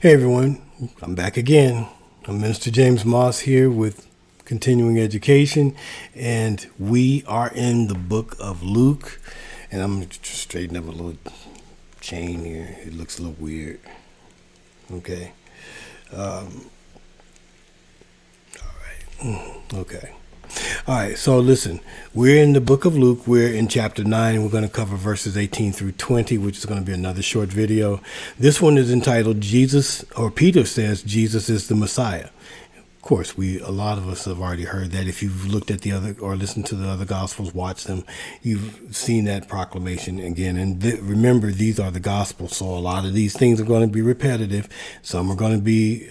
Hey everyone, I'm back again. I'm Minister James Moss here with Continuing Education, and we are in the book of Luke. And I'm just straighten up a little chain here. It looks a little weird. Okay. All right. Okay. All right, so listen, we're in the book of Luke. We're in chapter 9. We're going to cover verses 18 through 20, which is going to be another short video. This one is entitled Jesus, or Peter says Jesus is the Messiah. Of course, a lot of us have already heard that. If you've looked at the other or listened to the other gospels, watched them, you've seen that proclamation again. And remember, these are the gospels, so a lot of these things are going to be repetitive. Some are going to be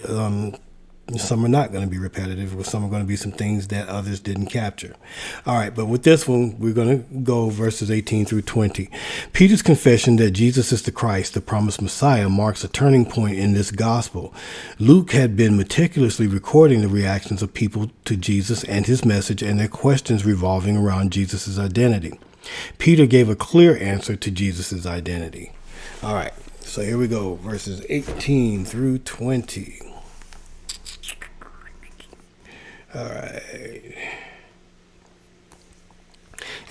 some are not going to be repetitive, or some are going to be some things that others didn't capture. All right, but with this one, we're going to go verses 18 through 20. Peter's confession that Jesus is the Christ, the promised Messiah, marks a turning point in this gospel. Luke had been meticulously recording the reactions of people to Jesus and his message and their questions revolving around Jesus' identity. Peter gave a clear answer to Jesus' identity. All right, so here we go, verses 18 through 20. All right.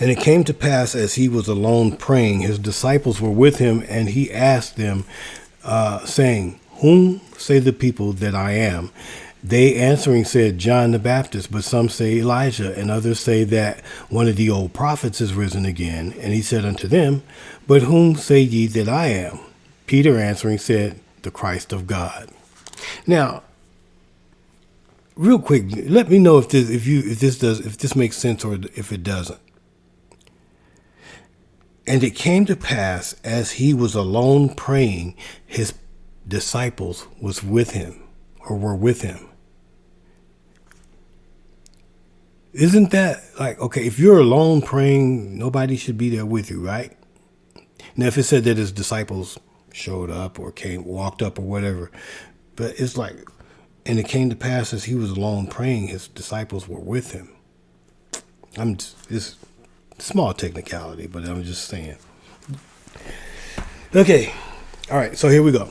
And it came to pass, as he was alone praying, his disciples were with him, and he asked them, saying, Whom say the people that I am? They answering said, John the Baptist, but some say Elijah, and others say that one of the old prophets is risen again. And he said unto them, But whom say ye that I am? Peter answering said, The Christ of God. Now, real quick, let me know if this makes sense or if it doesn't. And it came to pass, as he was alone praying, his disciples was with him, or were with him. Isn't that like, okay, if you're alone praying, nobody should be there with you, right? Now, if it said that his disciples showed up or walked up or whatever, but it's like, and it came to pass, as he was alone praying, his disciples were with him. It's small technicality, but I'm just saying. Okay. All right. So here we go.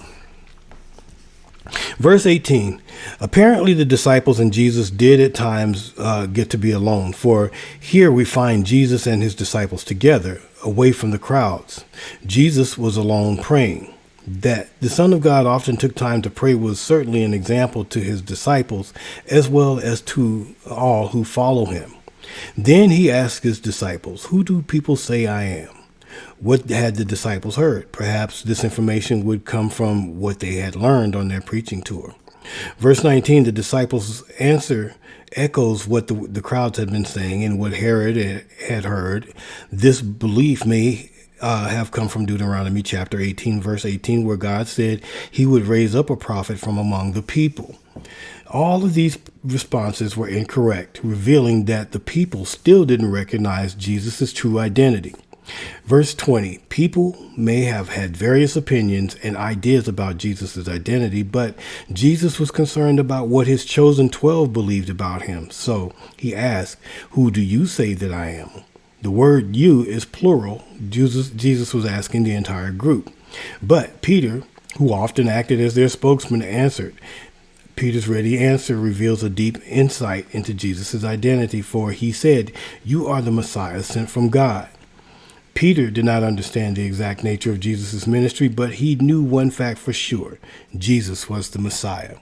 Verse 18. Apparently the disciples and Jesus did at times get to be alone, for here we find Jesus and his disciples together, away from the crowds. Jesus was alone praying. That the Son of God often took time to pray was certainly an example to his disciples, as well as to all who follow him. Then he asked his disciples, Who do people say I am? What had the disciples heard? Perhaps this information would come from what they had learned on their preaching tour. Verse 19, the disciples' answer echoes what the crowds had been saying and what Herod had heard. This belief may have come from Deuteronomy chapter 18, verse 18, where God said he would raise up a prophet from among the people. All of these responses were incorrect, revealing that the people still didn't recognize Jesus' true identity. Verse 20, people may have had various opinions and ideas about Jesus' identity, but Jesus was concerned about what his chosen 12 believed about him. So he asked, Who do you say that I am? The word you is plural. Jesus was asking the entire group. But Peter, who often acted as their spokesman, answered. Peter's ready answer reveals a deep insight into Jesus' identity, for he said, You are the Messiah sent from God. Peter did not understand the exact nature of Jesus' ministry, but he knew one fact for sure. Jesus was the Messiah.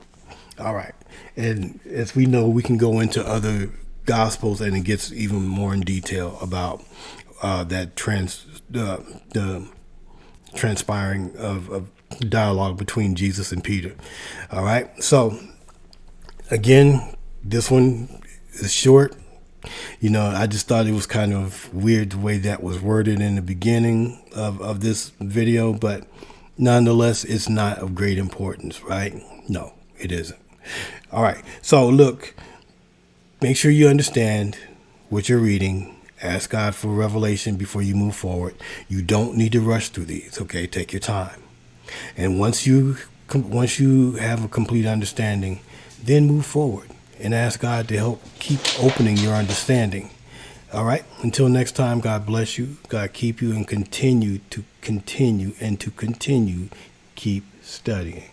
All right. And as we know, we can go into other Gospels, and it gets even more in detail about that the transpiring of dialogue between Jesus and Peter. All right. So again, this one is short. You know, I just thought it was kind of weird the way that was worded in the beginning of this video, but nonetheless, it's not of great importance, right? No, it isn't. All right. So look. Make sure you understand what you're reading. Ask God for revelation before you move forward. You don't need to rush through these, okay? Take your time. And once you have a complete understanding, then move forward and ask God to help keep opening your understanding. All right? Until next time, God bless you. God keep you, and continue keep studying.